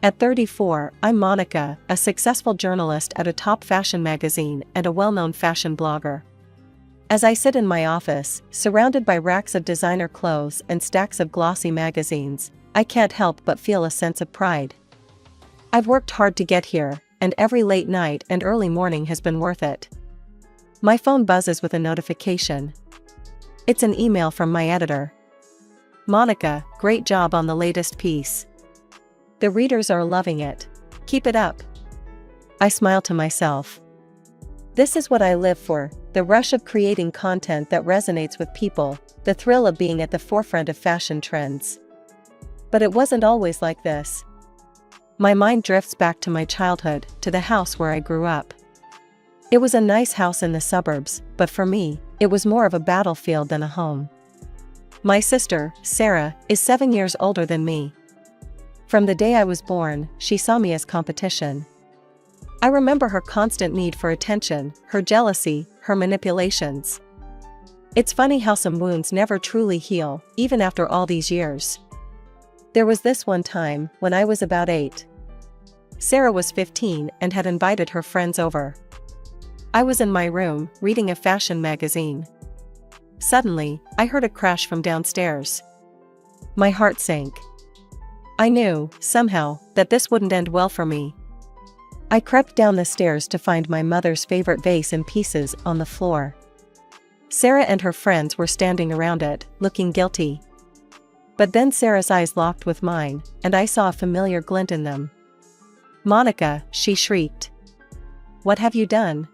At 34, I'm Monica, a successful journalist at a top fashion magazine and a well-known fashion blogger. As I sit in my office, surrounded by racks of designer clothes and stacks of glossy magazines, I can't help but feel a sense of pride. I've worked hard to get here, and every late night and early morning has been worth it. My phone buzzes with a notification. It's an email from my editor. "Monica, great job on the latest piece. The readers are loving it. Keep it up." I smile to myself. This is what I live for, the rush of creating content that resonates with people, the thrill of being at the forefront of fashion trends. But it wasn't always like this. My mind drifts back to my childhood, to the house where I grew up. It was a nice house in the suburbs, but for me, it was more of a battlefield than a home. My sister, Sarah, is 7 years older than me. From the day I was born, she saw me as competition. I remember her constant need for attention, her jealousy, her manipulations. It's funny how some wounds never truly heal, even after all these years. There was this one time, when I was about 8. Sarah was 15 and had invited her friends over. I was in my room, reading a fashion magazine. Suddenly, I heard a crash from downstairs. My heart sank. I knew, somehow, that this wouldn't end well for me. I crept down the stairs to find my mother's favorite vase in pieces on the floor. Sarah and her friends were standing around it, looking guilty. But then Sarah's eyes locked with mine, and I saw a familiar glint in them. "Monica," she shrieked. "What have you done?"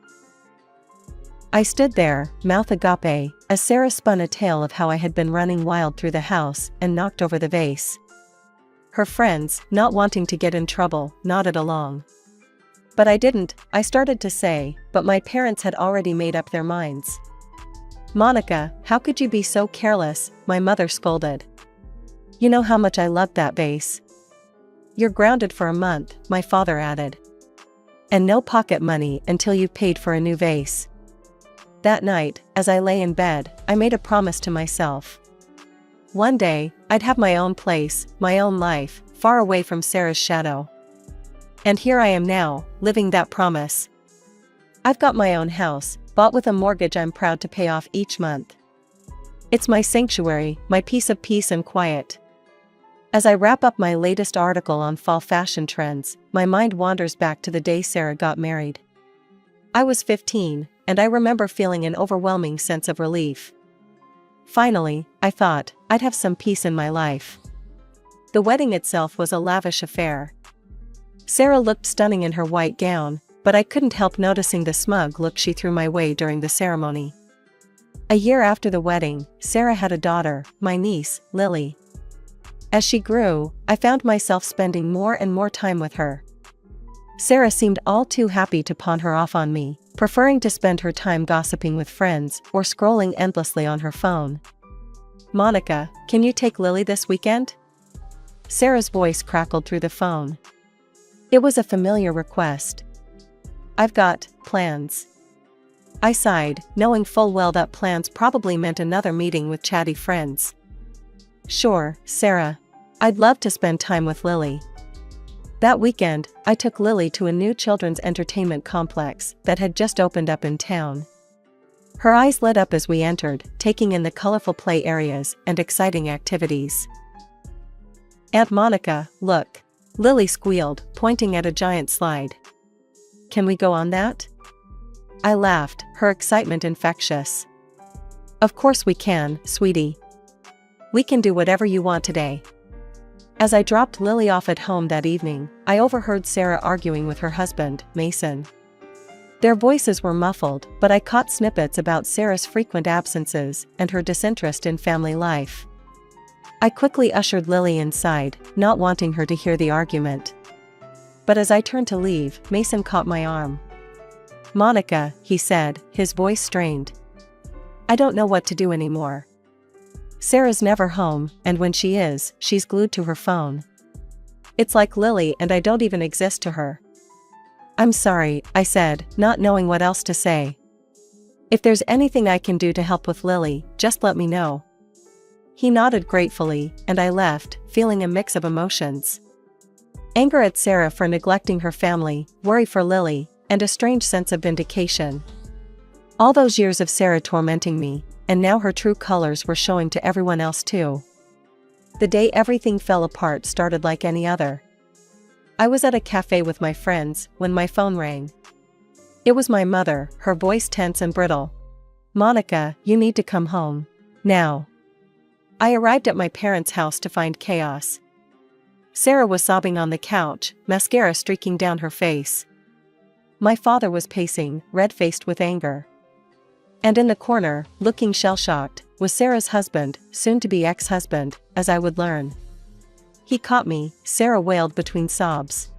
I stood there, mouth agape, as Sarah spun a tale of how I had been running wild through the house and knocked over the vase. Her friends, not wanting to get in trouble, nodded along. But I didn't, I started to say, but my parents had already made up their minds. "Monica, how could you be so careless?" my mother scolded. "You know how much I loved that vase." "You're grounded for a month," my father added. "And no pocket money until you've paid for a new vase." That night, as I lay in bed, I made a promise to myself. One day, I'd have my own place, my own life, far away from Sarah's shadow. And here I am now, living that promise. I've got my own house, bought with a mortgage I'm proud to pay off each month. It's my sanctuary, my piece of peace and quiet. As I wrap up my latest article on fall fashion trends, my mind wanders back to the day Sarah got married. I was 15, and I remember feeling an overwhelming sense of relief. Finally, I thought, I'd have some peace in my life. The wedding itself was a lavish affair. Sarah looked stunning in her white gown, but I couldn't help noticing the smug look she threw my way during the ceremony. A year after the wedding, Sarah had a daughter, my niece, Lily. As she grew, I found myself spending more and more time with her. Sarah seemed all too happy to pawn her off on me, preferring to spend her time gossiping with friends or scrolling endlessly on her phone. "Monica, can you take Lily this weekend?" Sarah's voice crackled through the phone. It was a familiar request. "I've got plans." I sighed, knowing full well that plans probably meant another meeting with chatty friends. "Sure, Sarah. I'd love to spend time with Lily." That weekend, I took Lily to a new children's entertainment complex that had just opened up in town. Her eyes lit up as we entered, taking in the colorful play areas and exciting activities. "Aunt Monica, look," Lily squealed, pointing at a giant slide. "Can we go on that?" I laughed, her excitement infectious. "Of course we can, sweetie. We can do whatever you want today." As I dropped Lily off at home that evening, I overheard Sarah arguing with her husband, Mason. Their voices were muffled, but I caught snippets about Sarah's frequent absences and her disinterest in family life. I quickly ushered Lily inside, not wanting her to hear the argument. But as I turned to leave, Mason caught my arm. "Monica," he said, his voice strained. "I don't know what to do anymore. Sarah's never home, and when she is, she's glued to her phone. It's like Lily and I don't even exist to her." "I'm sorry," I said, not knowing what else to say. "If there's anything I can do to help with Lily, just let me know." He nodded gratefully, and I left, feeling a mix of emotions. Anger at Sarah for neglecting her family, worry for Lily, and a strange sense of vindication. All those years of Sarah tormenting me, and now her true colors were showing to everyone else too. The day everything fell apart started like any other. I was at a cafe with my friends when my phone rang. It was my mother, her voice tense and brittle. "Monica, you need to come home. Now." I arrived at my parents' house to find chaos. Sarah was sobbing on the couch, mascara streaking down her face. My father was pacing, red-faced with anger. And in the corner, looking shell-shocked, was Sarah's husband, soon-to-be ex-husband, as I would learn. "He caught me," Sarah wailed between sobs.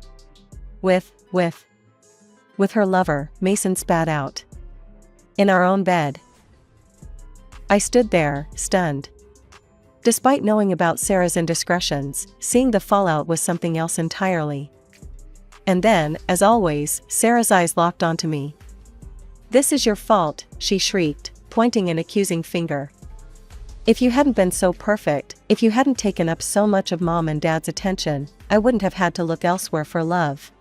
With her lover," Mason spat out. "In our own bed." I stood there, stunned. Despite knowing about Sarah's indiscretions, seeing the fallout was something else entirely. And then, as always, Sarah's eyes locked onto me. "This is your fault," she shrieked, pointing an accusing finger. "If you hadn't been so perfect, if you hadn't taken up so much of Mom and Dad's attention, I wouldn't have had to look elsewhere for love."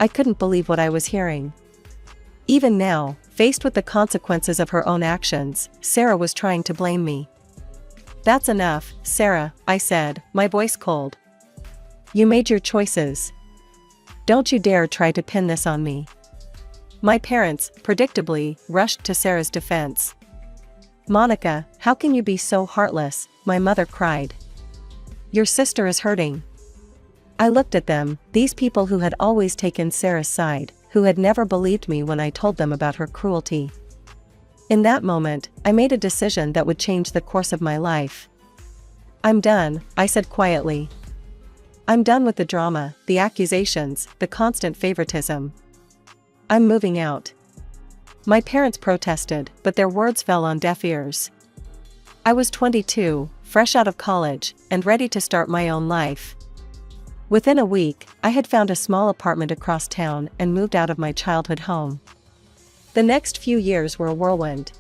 I couldn't believe what I was hearing. Even now, faced with the consequences of her own actions, Sarah was trying to blame me. "That's enough, Sarah," I said, my voice cold. "You made your choices. Don't you dare try to pin this on me." My parents, predictably, rushed to Sarah's defense. "Monica, how can you be so heartless?" my mother cried. "Your sister is hurting." I looked at them, these people who had always taken Sarah's side, who had never believed me when I told them about her cruelty. In that moment, I made a decision that would change the course of my life. "I'm done," I said quietly. "I'm done with the drama, the accusations, the constant favoritism. I'm moving out." My parents protested, but their words fell on deaf ears. I was 22, fresh out of college, and ready to start my own life. Within a week, I had found a small apartment across town and moved out of my childhood home. The next few years were a whirlwind.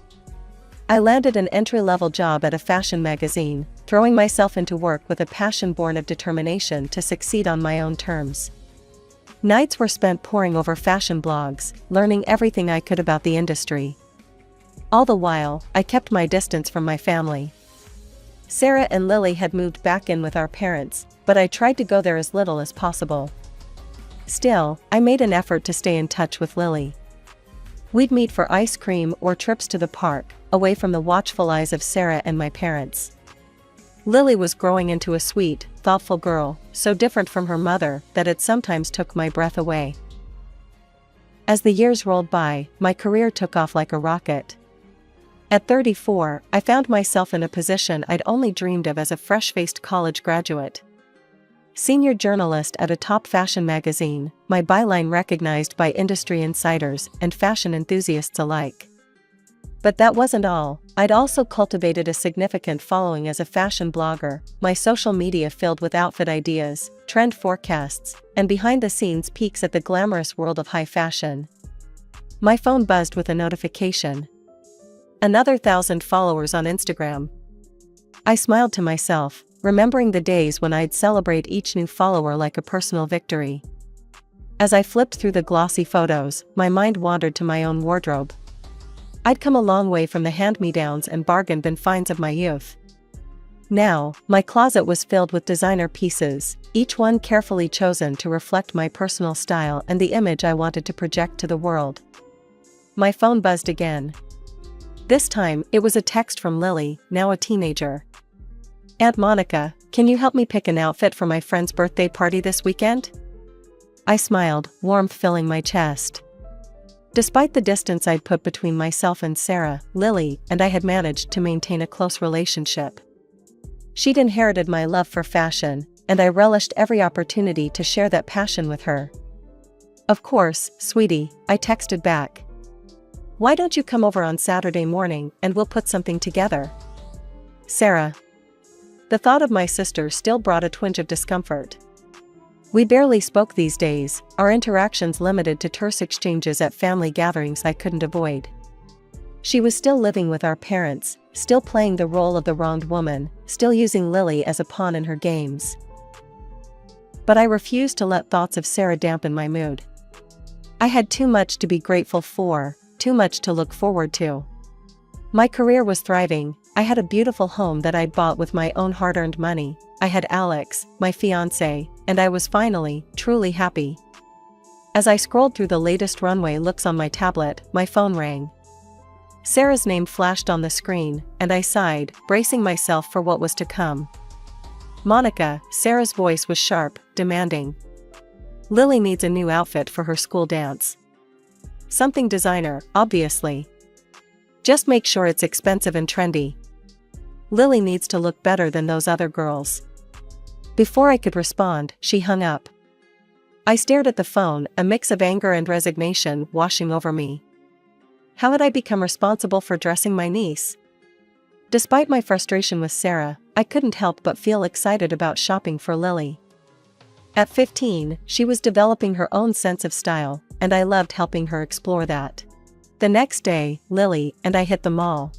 I landed an entry-level job at a fashion magazine, throwing myself into work with a passion born of determination to succeed on my own terms. Nights were spent poring over fashion blogs, learning everything I could about the industry. All the while, I kept my distance from my family. Sarah and Lily had moved back in with our parents, but I tried to go there as little as possible. Still, I made an effort to stay in touch with Lily. We'd meet for ice cream or trips to the park, away from the watchful eyes of Sarah and my parents. Lily was growing into a sweet, thoughtful girl, so different from her mother that it sometimes took my breath away. As the years rolled by, my career took off like a rocket. At 34, I found myself in a position I'd only dreamed of as a fresh-faced college graduate. Senior journalist at a top fashion magazine, my byline recognized by industry insiders and fashion enthusiasts alike. But that wasn't all. I'd also cultivated a significant following as a fashion blogger, my social media filled with outfit ideas, trend forecasts, and behind-the-scenes peeks at the glamorous world of high fashion. My phone buzzed with a notification. Another 1,000 followers on Instagram. I smiled to myself, remembering the days when I'd celebrate each new follower like a personal victory. As I flipped through the glossy photos, my mind wandered to my own wardrobe. I'd come a long way from the hand-me-downs and bargain bin finds of my youth. Now, my closet was filled with designer pieces, each one carefully chosen to reflect my personal style and the image I wanted to project to the world. My phone buzzed again. This time, it was a text from Lily, now a teenager. "Aunt Monica, can you help me pick an outfit for my friend's birthday party this weekend?" I smiled, warmth filling my chest. Despite the distance I'd put between myself and Sarah, Lily and I had managed to maintain a close relationship. She'd inherited my love for fashion, and I relished every opportunity to share that passion with her. "Of course, sweetie," I texted back. "Why don't you come over on Saturday morning and we'll put something together?" Sarah. The thought of my sister still brought a twinge of discomfort. We barely spoke these days, our interactions limited to terse exchanges at family gatherings I couldn't avoid. She was still living with our parents, still playing the role of the wronged woman, still using Lily as a pawn in her games. But I refused to let thoughts of Sarah dampen my mood. I had too much to be grateful for, too much to look forward to. My career was thriving, I had a beautiful home that I'd bought with my own hard-earned money, I had Alex, my fiancé, and I was finally, truly happy. As I scrolled through the latest runway looks on my tablet, my phone rang. Sarah's name flashed on the screen, and I sighed, bracing myself for what was to come. Monica, Sarah's voice was sharp, demanding. Lily needs a new outfit for her school dance. Something designer, obviously. Just make sure it's expensive and trendy. Lily needs to look better than those other girls. Before I could respond, she hung up. I stared at the phone, a mix of anger and resignation washing over me. How had I become responsible for dressing my niece? Despite my frustration with Sarah, I couldn't help but feel excited about shopping for Lily. At 15, she was developing her own sense of style, and I loved helping her explore that. The next day, Lily and I hit the mall.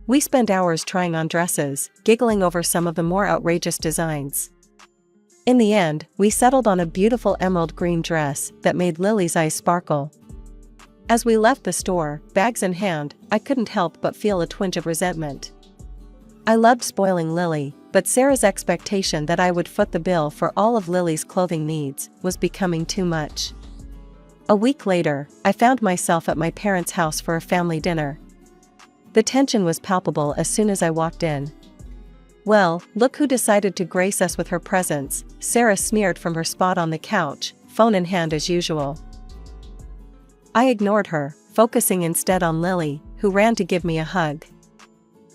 We spent hours trying on dresses, giggling over some of the more outrageous designs. In the end, we settled on a beautiful emerald green dress that made Lily's eyes sparkle. As we left the store, bags in hand, I couldn't help but feel a twinge of resentment. I loved spoiling Lily, but Sarah's expectation that I would foot the bill for all of Lily's clothing needs was becoming too much. A week later, I found myself at my parents' house for a family dinner. The tension was palpable as soon as I walked in. Well, look who decided to grace us with her presence, Sarah sneered from her spot on the couch, phone in hand as usual. I ignored her, focusing instead on Lily, who ran to give me a hug.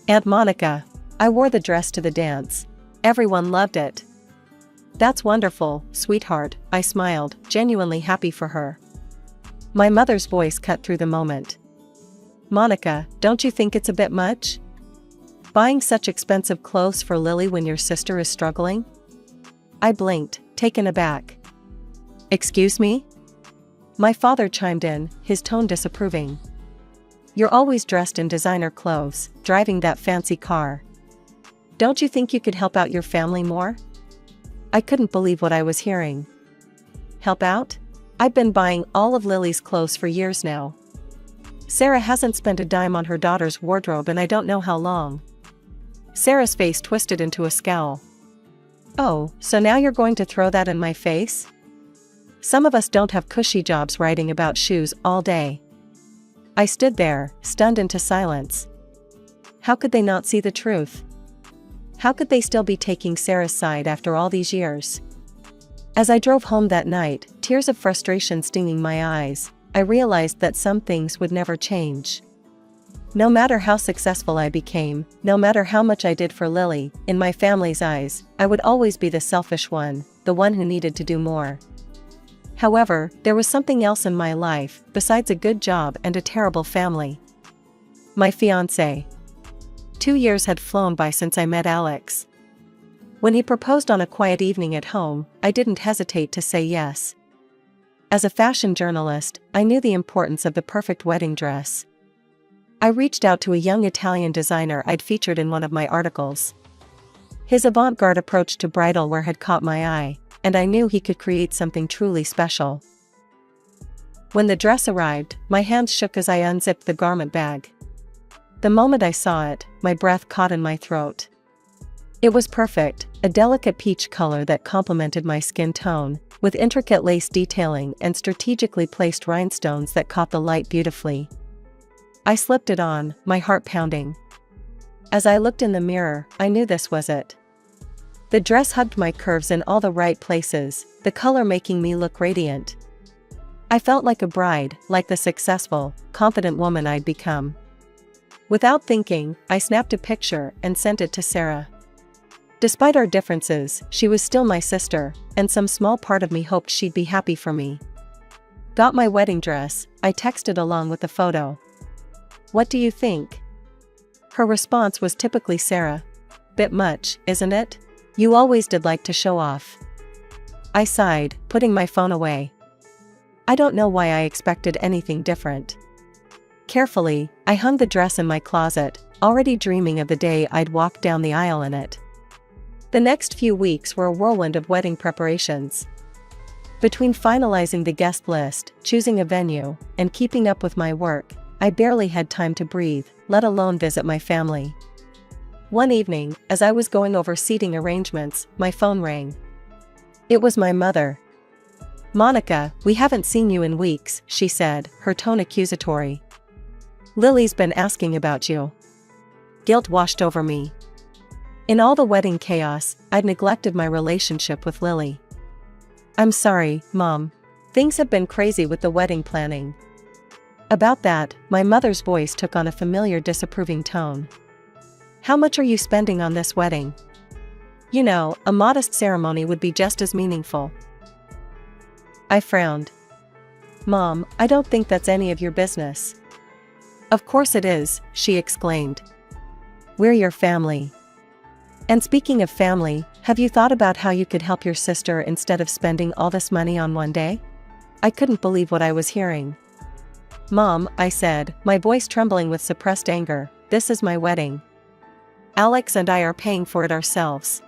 Aunt Monica. I wore the dress to the dance. Everyone loved it. That's wonderful, sweetheart, I smiled, genuinely happy for her. My mother's voice cut through the moment. Monica, don't you think it's a bit much? Buying such expensive clothes for Lily when your sister is struggling? I blinked, taken aback. Excuse me? My father chimed in, his tone disapproving. You're always dressed in designer clothes, driving that fancy car. Don't you think you could help out your family more? I couldn't believe what I was hearing. Help out? I've been buying all of Lily's clothes for years now. Sarah hasn't spent a dime on her daughter's wardrobe and I don't know how long. Sarah's face twisted into a scowl. Oh, so now you're going to throw that in my face? Some of us don't have cushy jobs writing about shoes all day. I stood there, stunned into silence. How could they not see the truth? How could they still be taking Sarah's side after all these years? As I drove home that night, tears of frustration stinging my eyes, I realized that some things would never change. No matter how successful I became, no matter how much I did for Lily, in my family's eyes, I would always be the selfish one, the one who needed to do more. However, there was something else in my life, besides a good job and a terrible family. My fiancé. 2 years had flown by since I met Alex. When he proposed on a quiet evening at home, I didn't hesitate to say yes. As a fashion journalist, I knew the importance of the perfect wedding dress. I reached out to a young Italian designer I'd featured in one of my articles. His avant-garde approach to bridal wear had caught my eye, and I knew he could create something truly special. When the dress arrived, my hands shook as I unzipped the garment bag. The moment I saw it, my breath caught in my throat. It was perfect, a delicate peach color that complemented my skin tone, with intricate lace detailing and strategically placed rhinestones that caught the light beautifully. I slipped it on, my heart pounding. As I looked in the mirror, I knew this was it. The dress hugged my curves in all the right places, the color making me look radiant. I felt like a bride, like the successful, confident woman I'd become. Without thinking, I snapped a picture and sent it to Sarah. Despite our differences, she was still my sister, and some small part of me hoped she'd be happy for me. Got my wedding dress, I texted along with the photo. What do you think? Her response was typically Sarah. Bit much, isn't it? You always did like to show off. I sighed, putting my phone away. I don't know why I expected anything different. Carefully, I hung the dress in my closet, already dreaming of the day I'd walk down the aisle in it. The next few weeks were a whirlwind of wedding preparations. Between finalizing the guest list, choosing a venue, and keeping up with my work, I barely had time to breathe, let alone visit my family. One evening, as I was going over seating arrangements, my phone rang. It was my mother. "Monica, we haven't seen you in weeks," she said, her tone accusatory. "Lily's been asking about you." Guilt washed over me. In all the wedding chaos, I'd neglected my relationship with Lily. "I'm sorry, Mom. Things have been crazy with the wedding planning." About that, my mother's voice took on a familiar disapproving tone. "How much are you spending on this wedding? You know, a modest ceremony would be just as meaningful." I frowned. "Mom, I don't think that's any of your business." "Of course it is," she exclaimed. "We're your family. And speaking of family, have you thought about how you could help your sister instead of spending all this money on one day?" I couldn't believe what I was hearing. "Mom," I said, my voice trembling with suppressed anger, "this is my wedding. Alex and I are paying for it ourselves.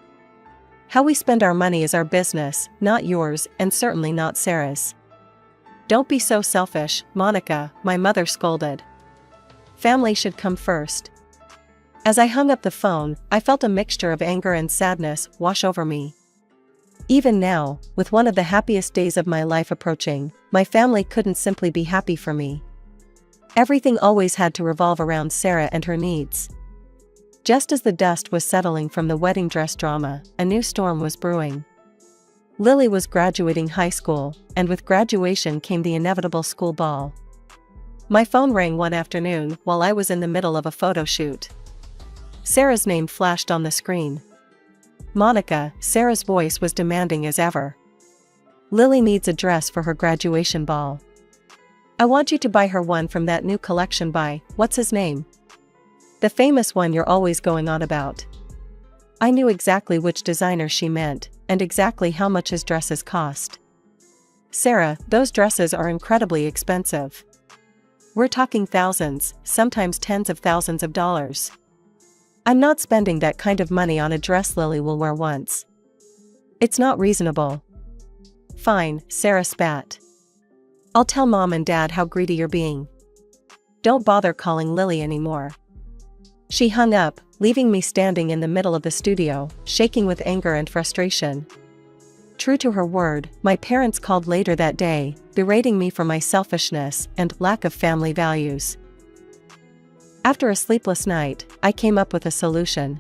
How we spend our money is our business, not yours, and certainly not Sarah's." "Don't be so selfish, Monica," my mother scolded. "Family should come first." As I hung up the phone, I felt a mixture of anger and sadness wash over me. Even now, with one of the happiest days of my life approaching, my family couldn't simply be happy for me. Everything always had to revolve around Sarah and her needs. Just as the dust was settling from the wedding dress drama, a new storm was brewing. Lily was graduating high school, and with graduation came the inevitable school ball. My phone rang one afternoon while I was in the middle of a photo shoot. Sarah's name flashed on the screen. "Monica," Sarah's voice was demanding as ever. "Lily needs a dress for her graduation ball. I want you to buy her one from that new collection by, what's his name? The famous one you're always going on about." I knew exactly which designer she meant, and exactly how much his dresses cost. "Sarah, those dresses are incredibly expensive. We're talking thousands, sometimes tens of thousands of dollars. I'm not spending that kind of money on a dress Lily will wear once. It's not reasonable." "Fine," Sarah spat. "I'll tell Mom and Dad how greedy you're being. Don't bother calling Lily anymore." She hung up, leaving me standing in the middle of the studio, shaking with anger and frustration. True to her word, my parents called later that day, berating me for my selfishness and lack of family values. After a sleepless night, I came up with a solution.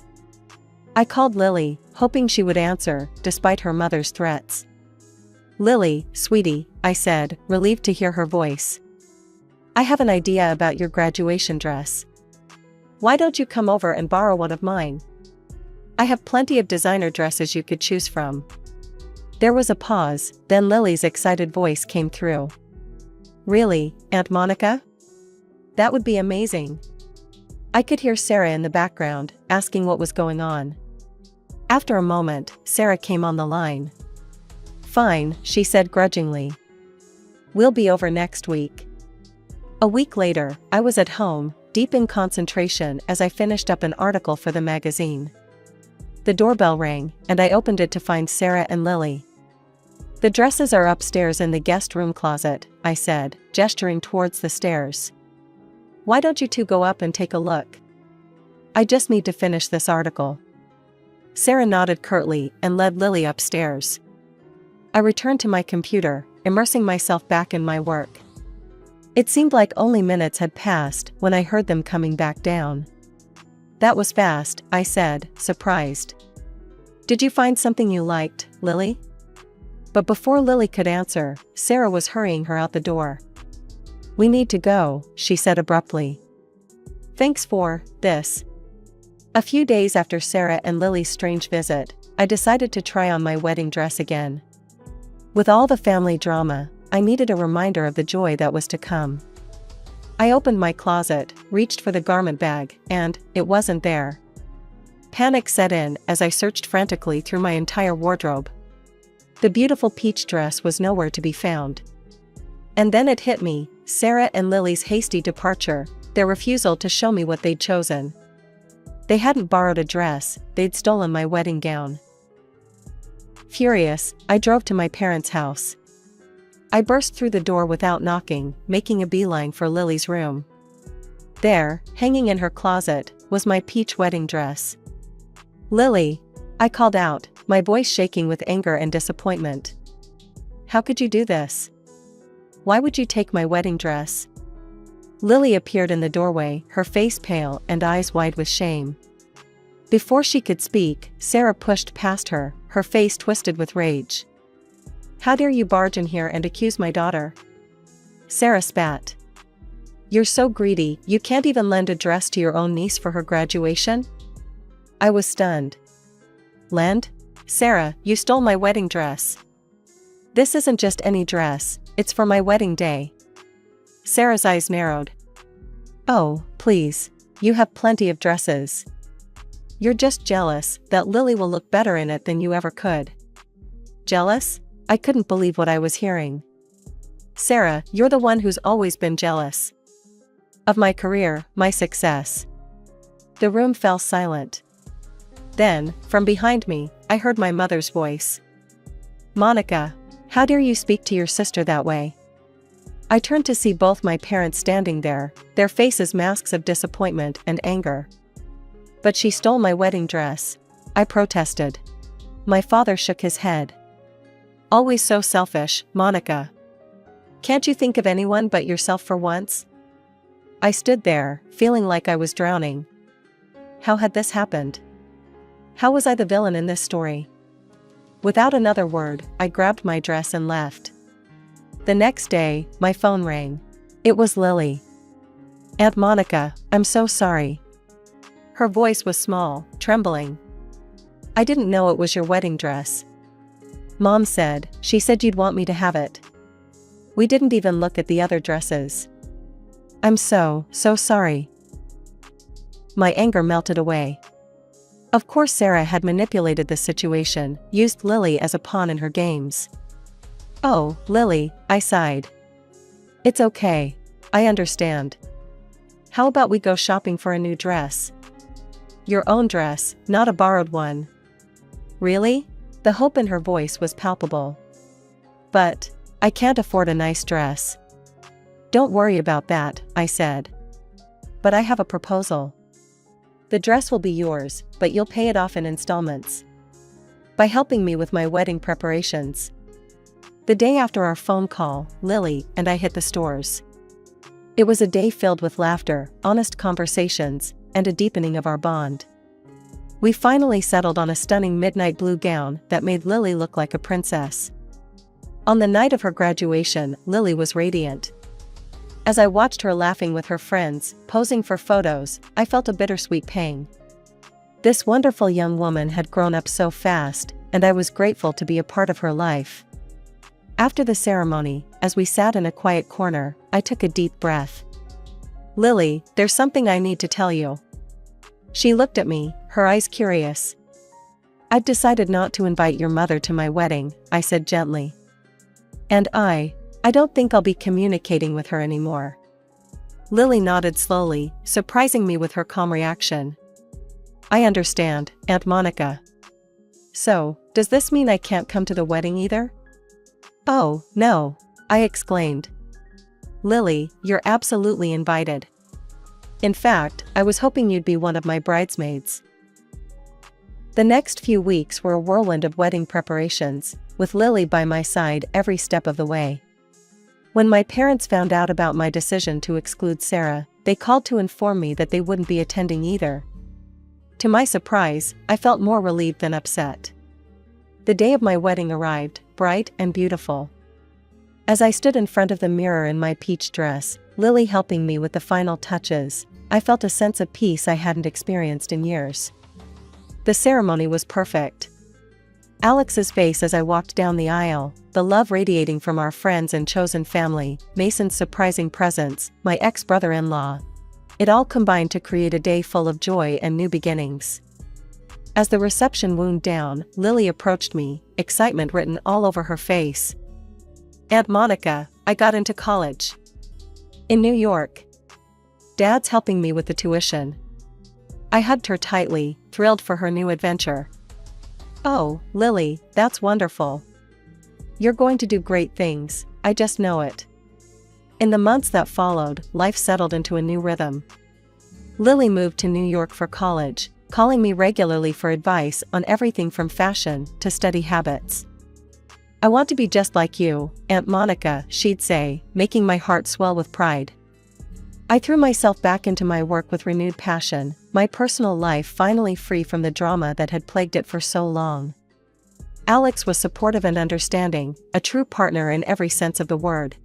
I called Lily, hoping she would answer, despite her mother's threats. "Lily, sweetie," I said, relieved to hear her voice. "I have an idea about your graduation dress. Why don't you come over and borrow one of mine? I have plenty of designer dresses you could choose from." There was a pause, then Lily's excited voice came through. "Really, Aunt Monica? That would be amazing." I could hear Sarah in the background, asking what was going on. After a moment, Sarah came on the line. "Fine," she said grudgingly. "We'll be over next week." A week later, I was at home, deep in concentration as I finished up an article for the magazine. The doorbell rang, and I opened it to find Sarah and Lily. "The dresses are upstairs in the guest room closet," I said, gesturing towards the stairs. "Why don't you two go up and take a look? I just need to finish this article." Sarah nodded curtly and led Lily upstairs. I returned to my computer, immersing myself back in my work. It seemed like only minutes had passed when I heard them coming back down. "That was fast," I said, surprised. "Did you find something you liked, Lily?" But before Lily could answer, Sarah was hurrying her out the door. "We need to go," she said abruptly. "Thanks for this." A few days after Sarah and Lily's strange visit, I decided to try on my wedding dress again. With all the family drama, I needed a reminder of the joy that was to come. I opened my closet, reached for the garment bag, and it wasn't there. Panic set in as I searched frantically through my entire wardrobe. The beautiful peach dress was nowhere to be found. And then it hit me, Sarah and Lily's hasty departure, their refusal to show me what they'd chosen. They hadn't borrowed a dress, they'd stolen my wedding gown. Furious, I drove to my parents' house. I burst through the door without knocking, making a beeline for Lily's room. There, hanging in her closet, was my peach wedding dress. "Lily!" I called out, my voice shaking with anger and disappointment. "How could you do this? Why would you take my wedding dress?" Lily appeared in the doorway, her face pale and eyes wide with shame. Before she could speak, Sarah pushed past her, her face twisted with rage. "How dare you barge in here and accuse my daughter?" Sarah spat. "You're so greedy, you can't even lend a dress to your own niece for her graduation?" I was stunned. "Lend? Sarah, you stole my wedding dress." "This isn't just any dress, it's for my wedding day." Sarah's eyes narrowed. "Oh, please. You have plenty of dresses. You're just jealous that Lily will look better in it than you ever could." "Jealous?" I couldn't believe what I was hearing. "Sarah, you're the one who's always been jealous. Of my career, my success." The room fell silent. Then, from behind me, I heard my mother's voice. "Monica, how dare you speak to your sister that way?" I turned to see both my parents standing there, their faces masks of disappointment and anger. "But she stole my wedding dress," I protested. My father shook his head. "Always so selfish, Monica. Can't you think of anyone but yourself for once?" I stood there, feeling like I was drowning. How had this happened? How was I the villain in this story? Without another word, I grabbed my dress and left. The next day, my phone rang. It was Lily. "Aunt Monica, I'm so sorry." Her voice was small, trembling. "I didn't know it was your wedding dress. Mom said, she said you'd want me to have it. We didn't even look at the other dresses. I'm so sorry." My anger melted away. Of course Sarah had manipulated the situation, used Lily as a pawn in her games. "Oh, Lily," I sighed. "It's okay. I understand. How about we go shopping for a new dress?" "Your own dress, not a borrowed one." "Really?" The hope in her voice was palpable. "But I can't afford a nice dress." "Don't worry about that," I said. "But I have a proposal. The dress will be yours, but you'll pay it off in installments. By helping me with my wedding preparations." The day after our phone call, Lily and I hit the stores. It was a day filled with laughter, honest conversations, and a deepening of our bond. We finally settled on a stunning midnight blue gown that made Lily look like a princess. On the night of her graduation, Lily was radiant. As I watched her laughing with her friends, posing for photos, I felt a bittersweet pang. This wonderful young woman had grown up so fast, and I was grateful to be a part of her life. After the ceremony, as we sat in a quiet corner, I took a deep breath. "Lily, there's something I need to tell you." She looked at me, her eyes curious. "I've decided not to invite your mother to my wedding," I said gently. "And I don't think I'll be communicating with her anymore." Lily nodded slowly, surprising me with her calm reaction. "I understand, Aunt Monica. So, does this mean I can't come to the wedding either?" "Oh, no," I exclaimed. "Lily, you're absolutely invited. In fact, I was hoping you'd be one of my bridesmaids." The next few weeks were a whirlwind of wedding preparations, with Lily by my side every step of the way. When my parents found out about my decision to exclude Sarah, they called to inform me that they wouldn't be attending either. To my surprise, I felt more relieved than upset. The day of my wedding arrived, bright and beautiful. As I stood in front of the mirror in my peach dress, Lily helping me with the final touches, I felt a sense of peace I hadn't experienced in years. The ceremony was perfect. Alex's face as I walked down the aisle, the love radiating from our friends and chosen family, Mason's surprising presence, my ex-brother-in-law. It all combined to create a day full of joy and new beginnings. As the reception wound down, Lily approached me, excitement written all over her face. "Aunt Monica, I got into college. In New York. Dad's helping me with the tuition." I hugged her tightly, thrilled for her new adventure. Oh, Lily, that's wonderful. You're going to do great things, I just know it. In the months that followed, life settled into a new rhythm. Lily moved to New York for college, calling me regularly for advice on everything from fashion to study habits. "I want to be just like you, Aunt Monica," she'd say, making my heart swell with pride. I threw myself back into my work with renewed passion, my personal life finally free from the drama that had plagued it for so long. Alex was supportive and understanding, a true partner in every sense of the word.